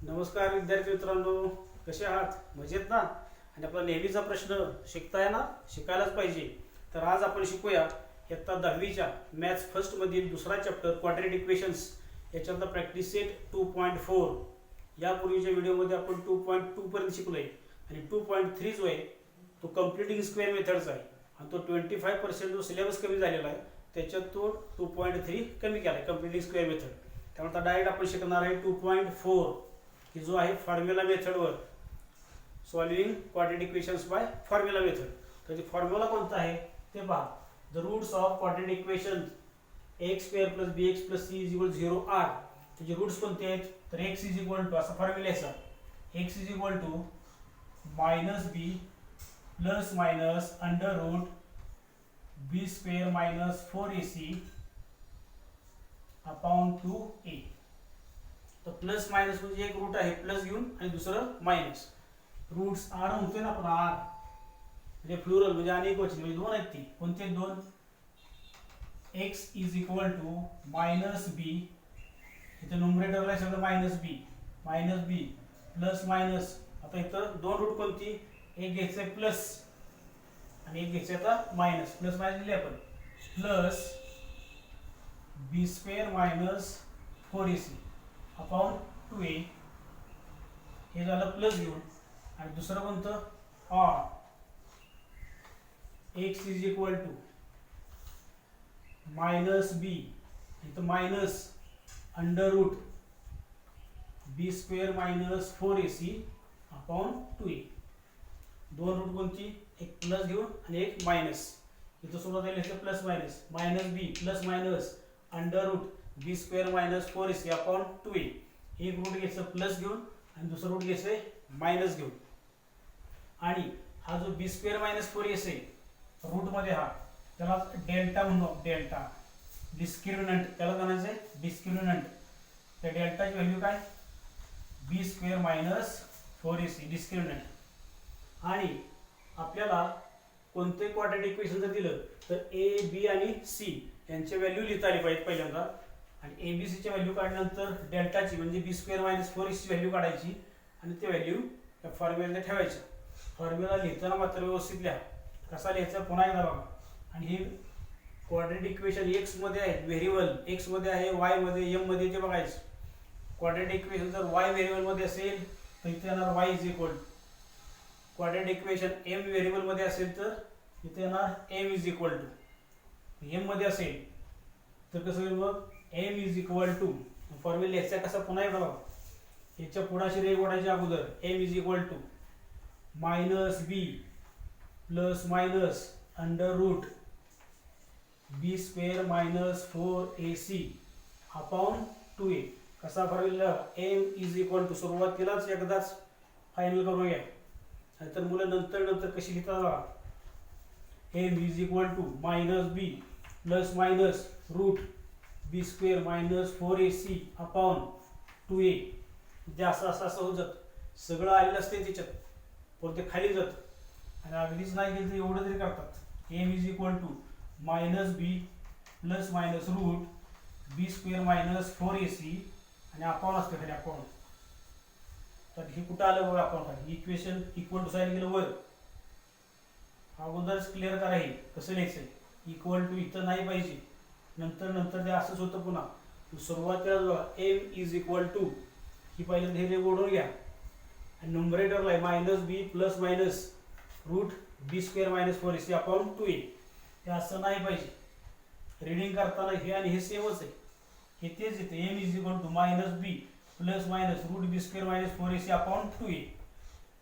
नमस्कार विद्यार्थी मित्रांनो, कसे आहात? मजेत ना? आणि आपला नेहमीचा प्रश्न शिकताय ना, शिकायलाच पाहिजे. तर आज आपण शिकूया इयत्ता 10वीच्या मॅथ्स फर्स्ट मधील दुसरा चॅप्टर क्वाड्रेटिक इक्वेशन्स याच्यातला प्रॅक्टिस सेट 2.4. यापूर्वीच्या व्हिडिओमध्ये आपण 2.2 पर्यंत शिकलोय आणि 2.3 जो आहे तो कम्प्लिटिंग स्क्वेअर मेथड्स आहे आणि तो 25% जो सिलेबस कमी झालेला आहे त्याच्यात तो 2.3 कमी केला आहे कम्प्लिटिंग स्क्वेअर मेथड. त्यामुळे आता डायरेक्ट आपण शिकणार आहे 2.4 की जो आहे फॉर्म्युला मेथडवर solving quadratic equations by formula method. तर ते फॉर्म्युला कोणता आहे ते पहा. The roots of quadratic equation X square plus B x plus C is equal 0 are. त्याचे रूट्स कोणते आहेत तर एक्स इज इक्वल टू असा formula X is equal to minus B plus minus under root B square minus 4ac upon 2a. तर plus minus म्हणजे एक route आहे plus घेऊन आणि दुसरं मायनस. रूट्स आर म्हणतोय ना आपण आर म्हणजे प्लुरल म्हणजे अनेक वचन म्हणजे दोन आहेत ती. कोणते दोन? X is equal to minus B, इथे न्यूमरेटरला सगळं मायनस बी प्लस मायनस. आता इथं दोन रूट कोणती? एक घ्यायचंय प्लस आणि एक घ्यायचंय आता मायनस. प्लस मायनस दिले आपण plus B square minus 4ac upon 2a. हे झालं प्लस घेऊन आणि दुसरं कोणतं? Or. X is equal to minus B, इथं मायनस अंडर रूट बी square minus 4ac upon 2a. दोन रूट कोणती? एक प्लस घेऊन आणि एक मायनस. इथं सुरुवात लिहायचं प्लस मायनस बी प्लस मायनस अंडर रूट बी square minus 4ac upon 2a. एक रूट घ्यायचं प्लस घेऊन आणि दुसरं रूट घ्यायचं मायनस घेऊन. आणि हा जो बी स्क्वेअर मायनस 4ac रूट मध्ये हा त्याला डेल्टा म्हणू. डेल्टा डिस्क्रिमिनंट त्याला म्हणायचंय डिस्क्रिमिनंट. त्या डेल्टाची व्हॅल्यू काय? बी स्क्वेअर मायनस 4ac डिस्क्रिमिनंट. आणि आपल्याला कोणते क्वाड्रेटिक इक्वेशन जर दिलं तर ए बी आणि सी यांचे व्हॅल्यू लिहिता आली पाहिजे पहिल्यांदा. आणि एबीसीची व्हॅल्यू काढल्यानंतर डेल्टाची म्हणजे बी स्क्वेअर मायनस 4ac व्हॅल्यू काढायची आणि ते व्हॅल्यू त्या फॉर्म्युल्याने ठेवायची. फॉर्म्युला लिहिताना मात्र व्यवस्थित लिहा. कसा लिहायचा पुन्हा एकदा बघा. आणि हे क्वाड्रेटिक इक्वेशन एक्स मध्ये आहे व्हेरिएबल, एक्स मध्ये आहे, वाय मध्ये, एम मध्ये, ते बघायचं. क्वाड्रेटिक इक्वेशन जर वाय व्हेरिएबल मध्ये असेल तर इथे येणार y is equal. Quadratic equation m variable मध्ये असेल तर इथे येणार m is equal to. M मध्ये असेल तर कसं होईल मग? M is equal to formula लिहायचा कसा पुन्हा एकदा बघा. याच्या पुढाशी रेग ओढायच्या अगोदर m is equal to minus B plus minus under root B square minus 4ac upon 2a. कसा formula? M is equal to. सुरुवातीलाच एकदाच फायनल करून घ्या नाहीतर मुलं नंतर कशी लिहितात बघा. M is equal to minus B plus minus root B square minus 4ac upon 2a. ते असं होत जात. सगळं आलेलं असते त्याच्यात पण ते खाली जात आणि अगदीच नाही गेलं तर एवढं तरी करतात. M is equal to minus B plus minus root B square minus 4ac आणि अपॉन असते खाली अपॉन. तर हे कुठं आलं बघा अपॉन खाली. इक्वेशन इक्वल टू साईड गेलं वर. अगोदरच क्लिअर करा हे कसं लिहायचं. इक्वल टू इथं नाही पाहिजे. नंतर ते असंच होतं पुन्हा. सुरुवातीला एम इज इक्वल टू ही पहिल्यांदा हे ओढून घ्या आणि न्यूमरेटरला आहे मायनस बी प्लस मायनस रूट बी square minus 4ac upon 2a. हे असं नाही पाहिजे. रिडिंग करताना हे आणि हे सेमच आहे. हे तेच येते. M is equal to minus B plus minus root B square minus 4ac upon 2a.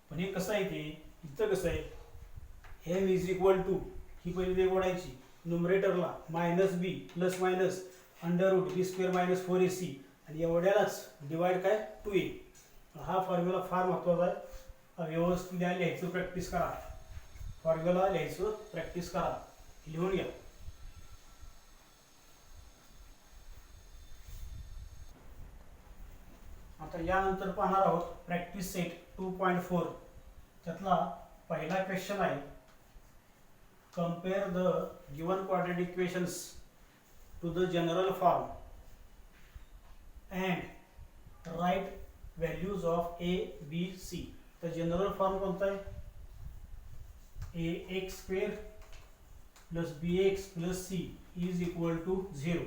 पण हे कसं आहे ते इथं कसं आहे? एम इज इक्वल टू ही पहिली रेग ओढायची न्यूमरेटरला मायनस बी प्लस मायनस अंडर रूट बी स्क्वेअर मायनस 4ac आणि एवढ्यालाच डिवाइड काय 2a. हा फॉर्म्युला फार महत्वाचा आहे. व्यवस्थित लिहायचं प्रॅक्टिस करा. फॉर्म्युला लिहायचं प्रॅक्टिस करा. लिहून घ्या. आता यानंतर पाहणार आहोत प्रॅक्टिस सेट 2.4. त्यातला पहिला क्वेश्चन आहे compare the given quadratic equations to the general form and write values of A B C. तर जनरल फॉर्म कोणता आहे? A x square plus B x plus C is equal to 0.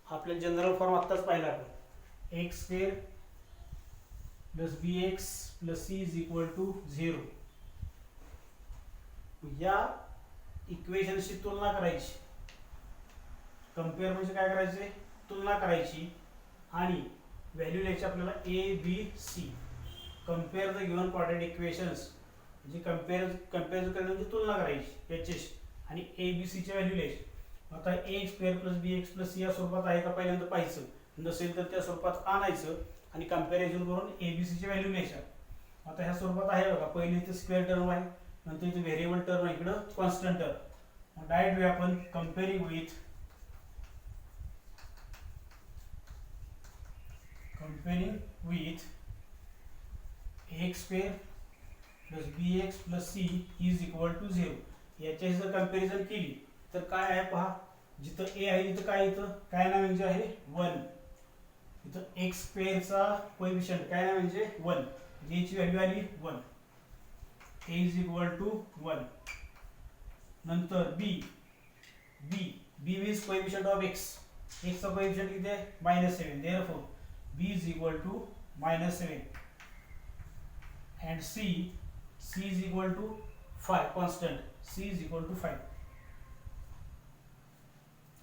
आपल्याला general form आत्ताच पाहिला आपण. X square plus B x plus C is equal to 0. या इक्वेशनशी तुलना करायची. कंपेअर म्हणजे काय करायचे? तुलना करायची आणि व्हॅल्यू लिहायची आपल्याला a B c. Compare the given quadratic equations म्हणजे कंपेअर करणे म्हणजे तुलना करायची याच्याशी आणि ए बी सीच्या व्हॅल्यू लिहायची. आता ए स्क्वेअर प्लस बी एक्स प्लस सी या स्वरूपात आहे का पहिल्यांदा पाहायचं. नसेल तर त्या स्वरूपात आणायचं आणि कंपॅरिझन करून ए बी सीच्या व्हॅल्यू लिहायच्या. आता ह्या स्वरूपात आहे बघा. पहिले इथे स्क्वेअर टर्म आहे, नंतर इथे व्हेरिएबल टर्म आहे, इकडं कॉन्स्टंट टर्म. मग डायरेक्ट वे आपण comparing with x square plus B x plus C is equal to 0. याच्याशी जर कंपॅरिझन केली तर काय आहे पहा. जिथं ए आहे तिथं काय, इथं काय नाव म्हणजे आहे 1. इथं एक्स स्क्वेअरचा कोएफिशियंट काय नाव म्हणजे 1. ची व्हॅल्यू आली 1. A is equal to 1. नंतर b means coefficient of x. एक्सचा कोएफिशियंट किती आहे? -7. Therefore b is equal to -7. and c is equal to 5. constant c is equal to 5.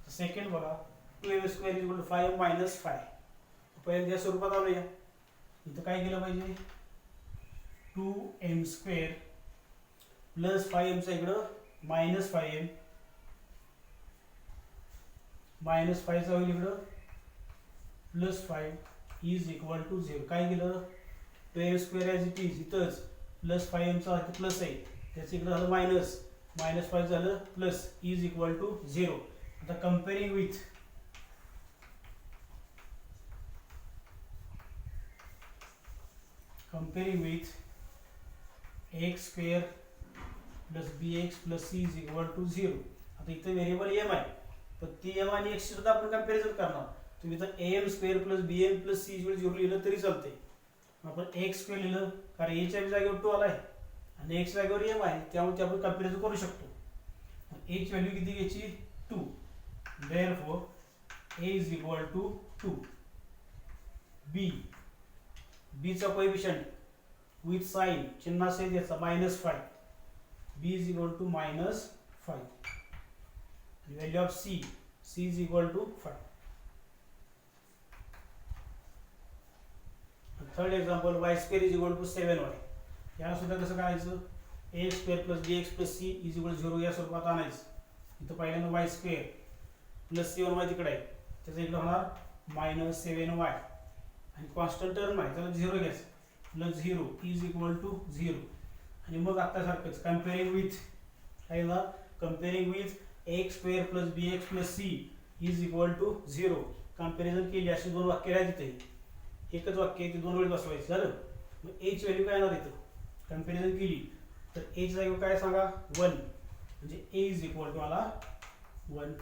Second बघा 2m square is equal to 5 minus 5. पहिले त्या स्वरूपात आणूया. इथं काय केलं पाहिजे? 2m स्क्वेअर प्लस 5m चा इकडं -5m -5 चा होईल इकडं +5 इज इक्वल टू 0. काय केलं? 2m square as it is इथंच प्लस 5m चा प्लस आहे, त्याचं इकडं झालं -5 झालं प्लस इज इक्वल टू 0. आता comparing with x square plus B x plus C is equal to 0. आता इथं व्हेरिएबल एम आहे, पण ती एम आणि एक्स सुद्धा आपण कंपॅरिझन करणार. तुम्ही इथं m square plus b m plus C is 0 लिहिलं तरी चालते. आपण एक्स स्क्वेअर लिहिलं कारण एच्या जागेवर 2 आलाय आणि एक्स जागेवर एम आहे, त्यामुळे आपण कंपॅरिझन करू शकतो. ए ची व्हॅल्यू किती घ्यायची? 2. Therefore a is equal to 2. B चा कोएफिशियंट विथ साइन चिन्ह असेल याचा -5. B is equal to -5. Value of c is equal to 5. Third example y square is equal to 7y. याला सुद्धा कसं करायचं? A square plus B x plus C is equal 0 या स्वरूपात आणायचं. इथं पहिल्यांदा वाय स्क्वेअर प्लस 7y तिकडे आहे, त्याचं इकडं होणार -7y आणि कॉन्स्टंट टर्म आहे त्याला 0 घ्यायचं प्लस 0 इज इक्वल टू 0. आणि मग आता सारखंच comparing with x square plus B x plus C is equal to 0. Comparison केली अशी 2 वाक्य आहेत तिथे. एकच वाक्य आहे ते 2 वेळ बसवायचं झालं. मग ए ची व्हॅल्यू काय येणार इथं? कंपॅरिझन केली तर ए ची व्हॅल्यू काय सांगा? 1. म्हणजे ए इज इक्वल टू मला 1.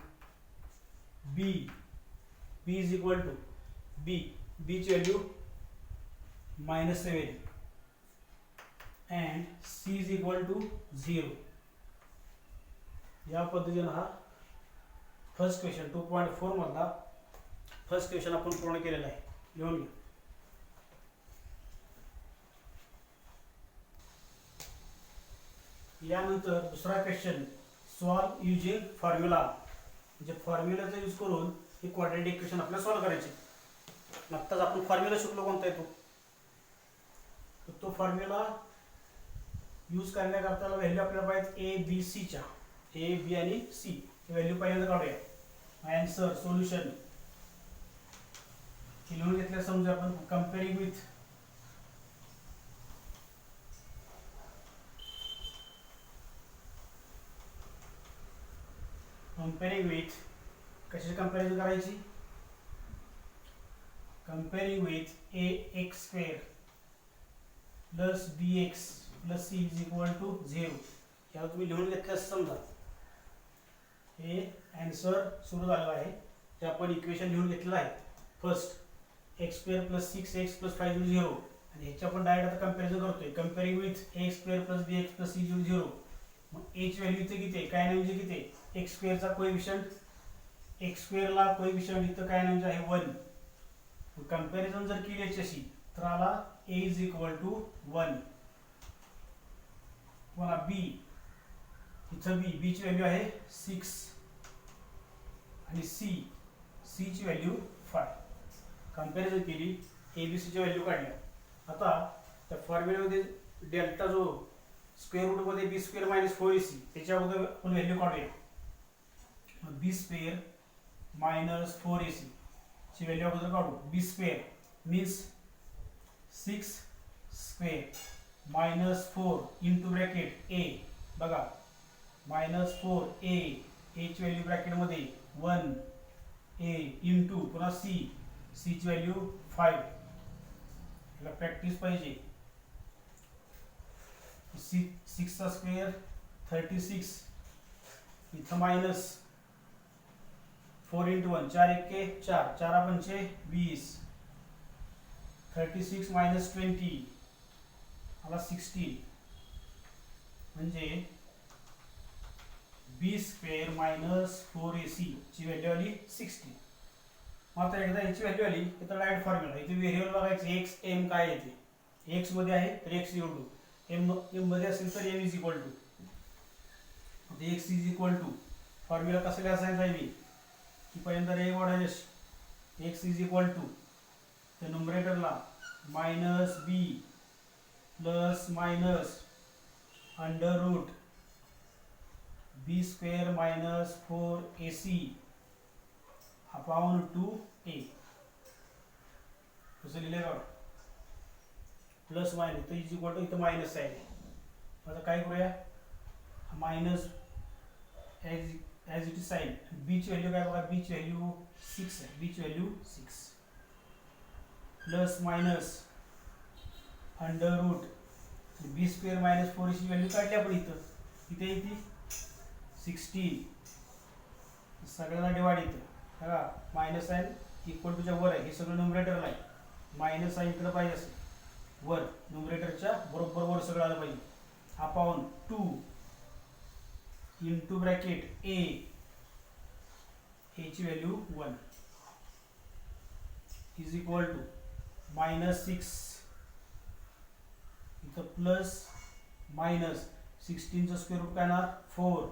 B is equal to b ची value -7 and c is equal to 0. या पद्धतीनं हा फर्स्ट क्वेश्चन 2.4 मधला फर्स्ट क्वेश्चन आपण पूर्ण केलेला आहे. लिहून घ्या. यानंतर दुसरा क्वेश्चन सॉल्व युजिंग फॉर्म्युला. म्हणजे फॉर्म्युलाचा यूज करून हे क्वाड्रॅटिक इक्वेशन आपल्याला सॉल्व करायचे. आत्ताच आपण फॉर्म्युला शिकलो कोणता आहे तो फॉर्म्युला यूज करण्याकरता व्हॅल्यू आपल्याला पाहिजे ए बी सीच्या. ए बी आणि सी व्हॅल्यू पहिल्यांदा काढूया. आन्सर सोल्युशन लिहून घेतल्या. समजा आपण कंपेअरिंग विथ कशाची कंपॅरिझन करायची? Comparing with a x square plus B x plus C is equal to 0. याला तुम्ही लिहून घेतल्यास समजा हे आन्सर सुरू झालेला आहे. ते आपण इक्वेशन लिहून घेतलेलं आहे. First x square plus 6x plus 5 0 आणि ह्याच्या आपण डायरेक्ट आता कंपॅरिझन करतोय. Comparing with x square plus B x plus c equal 0. मग एच व्हॅल्यू इथे किती आहे, काय नाही म्हणजे किती आहे, एक्स स्क्वेअरचा कोएफिशियंट, एक्स स्क्वेअरला कोएफिशियंट इथं काय नाही म्हणजे आहे 1. कंपॅरिझन जर केली याच्याशी तर आला a इज इक्वल टू 1. पुन्हा बी, इथं बी ची व्हॅल्यू आहे 6 आणि सी ची व्हॅल्यू 5. कंपॅरिझन केली, एबीसी ची व्हॅल्यू काढल्या. आता त्या फॉर्म्युल्यामध्ये डेल्टा जो स्क्वेअर रूट मध्ये बी स्क्वेअर मायनस 4ac त्याच्या अगोदर आपण व्हॅल्यू काढूया. बी स्क्वेअर मायनस 4ac ची व्हॅल्यू अगोदर काढू. B square means 6 square minus 4 into bracket a, बघा मायनस 4a, ए ची व्हॅल्यू ब्रॅकेटमध्ये 1 ए इंटू पुन्हा सी ची व्हॅल्यू 5. याला प्रॅक्टिस पाहिजे. 6 चा स्क्वेअर 36, इथं मायनस 4 इंटू 1 4 1 4, 4 पंचे 20, 36 मायनस 20 आला 16. म्हणजे बी स्क्वेअर मायनस 4ac ची व्हॅल्यू आली 16. मात्र एकदा याची व्हॅल्यू आली तर डायरेक्ट फॉर्म्युला इथे व्हेरिएबल बघायचे एक्स एम काय येते. एक्स मध्ये आहे तर एक्स निवडू, एम मध्ये असेल तर m is equal to, x is equal to formula कसं लिहायचा आहे की पहिल्यांदा रे वाढायचे, एक्स इज इक्वल टू तर न्यूमरेटरला मायनस बी प्लस मायनस अंडर रूट बी square minus 4ac upon 2a. कसं लिहिलंय बघा, प्लस मायनस तर इज इक्वल टू इथं मायनस आहे. आता काय करूया, minus as it is sign. B ची व्हॅल्यू काय बघा, बी ची व्हॅल्यू 6 आहे, बी ची value 6 plus minus under root बी स्क्वेअर मायनस 4 ची व्हॅल्यू काढली आपण इथं, इथे येते 16. सगळ्याला डिवाइड इथं बघा, मायनस साईन इक्वल टूच्या वर आहे, हे सगळं न्यूमरेटरला आहे. मायनस साईन इकडे पाहिजे असेल वर, न्यूमरेटरच्या बरोबर वर सगळं आलं पाहिजे. अपॉन 2 इंटू ब्रॅकेट ए, ची value 1 is equal to minus 6 इथं प्लस मायनस 16 चा स्क्वेअर रूट काय येणार 4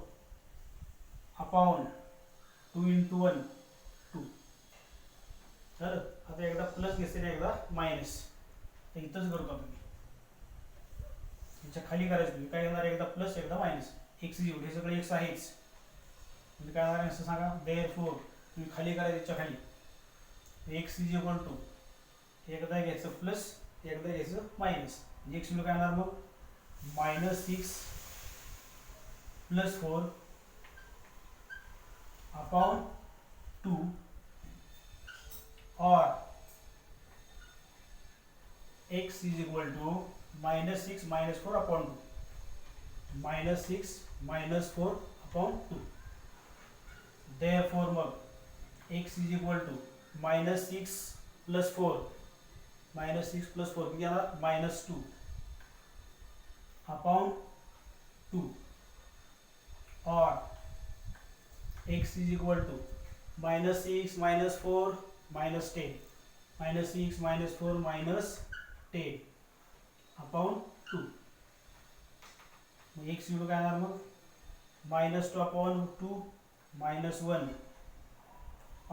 अपॉन 2 इंटू 1 2. झालं. आता एकदा प्लस घेतले ना एकदा मायनस, इथंच करतो तुम्ही, याच्या खाली करायचं तुम्ही काय येणार, एकदा प्लस एकदा मायनस. एक्स इज हे सगळे एक्स आहेच, म्हणजे काय होणार असं सांगा, देअरफॉर तुम्ही खाली करायचं याच्या खाली एक्स इज इक्वल टू एकदा घ्यायचं प्लस एकदा घ्यायचं मायनस. म्हणजे एक्स काय येणार मग मायनस 6 प्लस 4 अपॉन 2 और x is equal to minus 6 minus 4 upon 2, minus 6 minus 4 upon 2. Therefore मग x is equal to minus 6 plus 4, minus 6 plus 4 किती आला minus 2 upon 2 और x is equal to minus 6 minus 4 minus 10, minus 6 minus 4 minus 10 upon 2. मग x काय येणार मग minus 2 upon 2 minus 1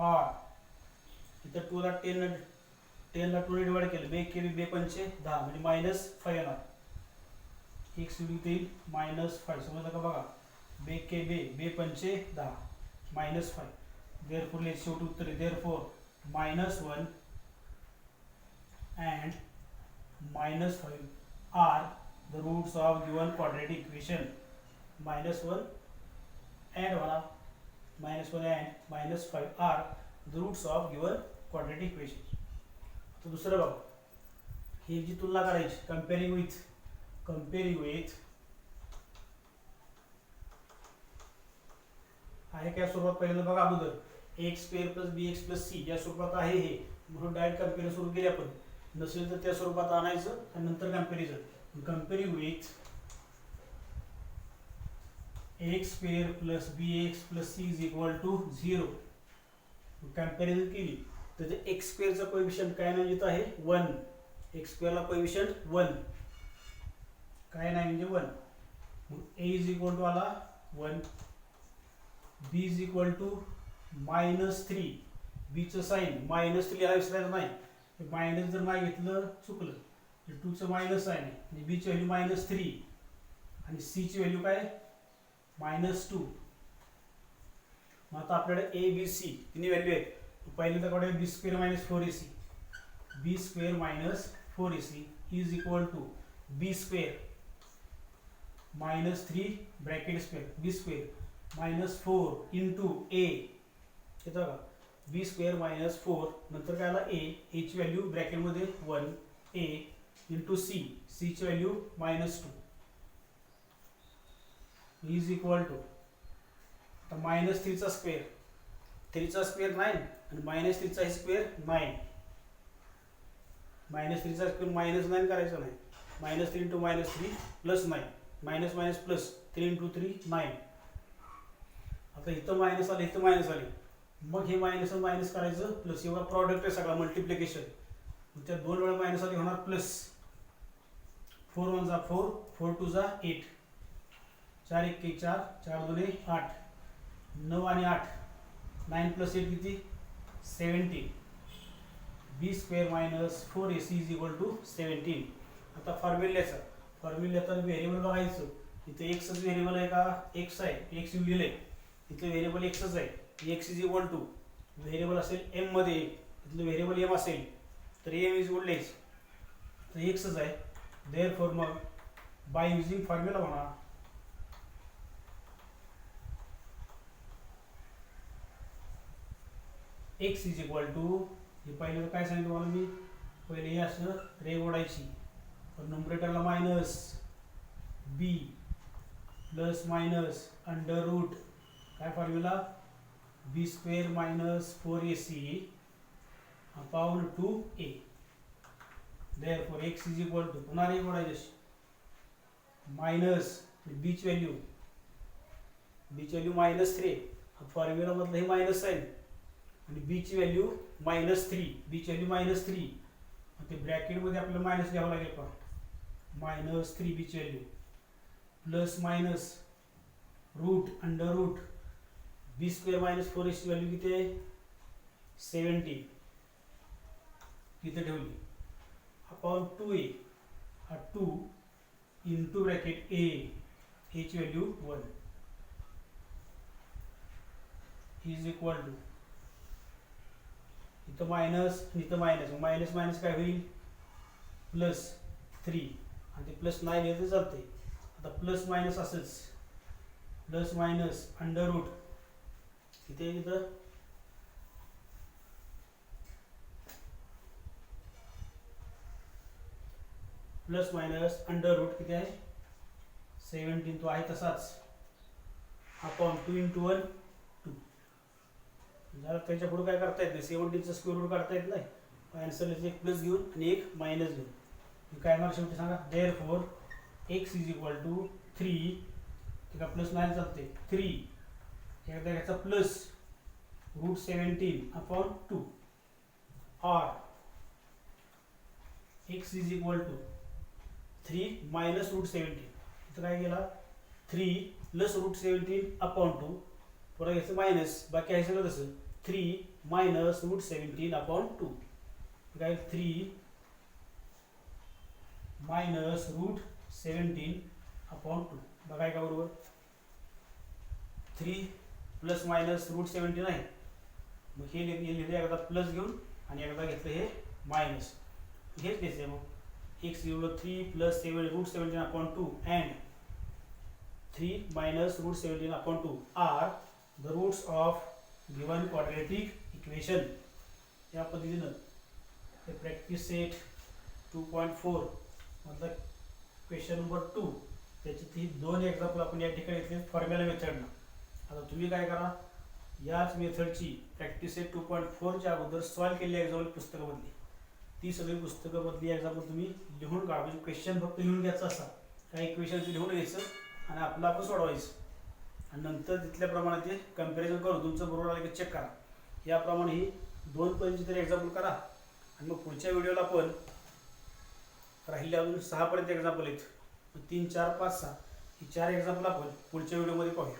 और इथं 2 ला 10 ला 2 ने डिवाइड केलं, बे केली बे पंचे 10 म्हणजे मायनस 5 येणार. x येईल मायनस 5. समजलं का बघा, बे के बे पंचे 10 मायनस 5. देअरफॉर लेट शेवटी उत्तर आहे, therefore minus 1 and minus 5 are the roots of given quadratic equation. Minus 1 and minus 1 and minus 5 are the roots of given quadratic equation. तो दुसरं बघा, ही जी तुलना करायची comparing with आहे काय स्वरूपात पहिल्यांदा बघा अगोदर एक्स स्क्वेअर प्लस बी एक्स प्लस सी या स्वरूपात आहे हे, म्हणून डायरेक्ट कंपेअर सुरू केली आपण. नसेल तर त्या स्वरूपात आणायचं आणि नंतर comparison. Comparing with x square plus B x plus C is equal to 0. Comparison केली तर ते एक्स स्क्वेअरचा कोएफिशियंट काय नाही येत आहे 1. एक्स स्क्वेअरला कोएफिशियंट 1 काय नाही म्हणजे 1. मग ए इज इक्वल टू आला 1, b is equal to -3. बीचं sine -3 याला विसरायचं नाही. मायनस जर नाही घेतलं चुकलं. 2चं मायनस आहे आणि बीची व्हॅल्यू -3 आणि सीची व्हॅल्यू काय -2. मग आता आपल्याकडे ए बी सी तिन्ही व्हॅल्यू आहेत. पहिले तर कडे b square minus 4ac, b square minus 4ac is equal to b square -3 bracket square b square -4 into a. येतं का बी स्क्वेअर -4 नंतर काय आला ए ची व्हॅल्यू ब्रॅकेटमध्ये 1 ए इंटू सी, ची व्हॅल्यू -2 इज इक्वल टू आता -3चा स्क्वेअर, 3चा स्क्वेअर 9 आणि -3चा स्क्वेअर 9. -3चा स्क्वेअर -9 करायचं नाही. -3 into -3 plus 9 minus minus plus 3 into 3 9. आता इथं मायनस आले इथं मायनस आले मग हे मायनस मायनस करायचं प्लस. एवढा प्रॉडक्ट आहे सगळा मल्टिप्लिकेशन. त्या 2 वेळा मायनस आली होणार प्लस. 4 1 जा 4, 4 2 जा 8, 4 1 4, 4 2 8, 9 आणि 8, 9 प्लस 8 किती 17. B square minus 4ac is equal to 17. आता फॉर्म्युल्याचा व्हेरिएबल बघायचं. इथे एक्सच व्हेरिएबल आहे का एक्स आहे, एक्स लिहिलंय इथलं व्हेरिएबल एक्सच आहे. X is equal two variable असेल एम मध्ये, इथलं व्हेरिएबल एम असेल तर एम इज इक्वल एक्स तर एक्सच आहे. देअरफॉर मग बाय युजिंग फॉर्म्युला म्हणा एक्स इज इक्वल टू हे पहिले काय सांगितलं मला मी पहिले हे असं रेग ओढायची तर नंबरेटरला मायनस बी प्लस मायनस अंडर रूट काय formula b square minus 4ac upon 2a. Therefore x is equal to पुन्हा रेग ओढायची मायनस बीची व्हॅल्यू -3 फॉर्म्युला मधलं हे मायनस साईन आणि बीची व्हॅल्यू -3, बीची व्हॅल्यू -3 ते ब्रॅकेटमध्ये आपल्याला मायनस घ्यावं लागेल का -3 बीची value plus minus root under root बी स्क्वेअर मायनस 4ac व्हॅल्यू किती आहे 17 तिथे ठेवली अपॉन 2a हा 2 इंटू ब्रॅकेट ए ची व्हॅल्यू 1 इज इक्वल टू इथं मायनस इथं मायनस मायनस मायनस काय होईल प्लस 3 आणि ते प्लस 9 येते चालते. आता प्लस मायनस असंच प्लस मायनस अंडर रूट इथे इथं प्लस मायनस अंडर रूट किती आहे 17 तो आहे तसाच अपॉन 2 इंटू 1 2. जरा त्याच्या पुढे काय करता येत नाही 17चा स्क्वेअर रूट काढता येत नाही. आन्सरला एक प्लस घेऊन आणि एक मायनस घेऊन काय येणार शेवटी सांगा. Therefore x is equal to 3 का प्लस 9 चालते 3 एकदा घ्यायचा plus root 17 upon 2 or x is equal to 3 minus root 17 इथं काय गेला 3 प्लस रूट 17 अपॉन 2 पुढे घ्यायचं मायनस बाकी आहे सगळं तसं 3 मायनस रूट 17 अपॉन 2 काय 3 मायनस रूट 17 अपॉन 2 बघाय का बरोबर 3 प्लस मायनस रूट 17 आहे मग हे लिहिले एकदा प्लस घेऊन आणि एकदा घेतलं हे मायनस हेच द्यायचं मग x equal 3 plus 7 root 17 upon 2 and 3 minus root 17 upon 2 are the roots of given quadratic equation. या पद्धतीनं हे प्रॅक्टिस सेट 2.4 मधला क्वेश्चन नंबर 2 त्याची ती 2 एक्झाम्पल आपण या ठिकाणी घेतले फॉर्म्युला मेथडनं. आता तुम्ही काय करा याच मेथडची प्रॅक्टिस सेट 2.4 च्या अगोदर सॉल्व्ह केलेली एक्झाम्पल पुस्तकामधली ती सगळी पुस्तकं मधली एक्झाम्पल तुम्ही लिहून काढा. म्हणजे क्वेश्चन फक्त लिहून घ्यायचं असा, काही क्वेश्चन लिहून घ्यायचं आणि आपलं आपण सोडवायचं आणि नंतर तिथल्याप्रमाणे ते कम्पॅरिझन करून तुमचं बरोबर आलं की चेक करा. याप्रमाणे ही 2 पर्यंतची तरी एक्झाम्पल करा आणि मग पुढच्या व्हिडिओला पण राहिले अजून 6 पर्यंत एक्झाम्पल आहेत. 3, 4, 5, 6 ही 4 एक्झाम्पल आपण पुढच्या व्हिडिओमध्ये पाहूया.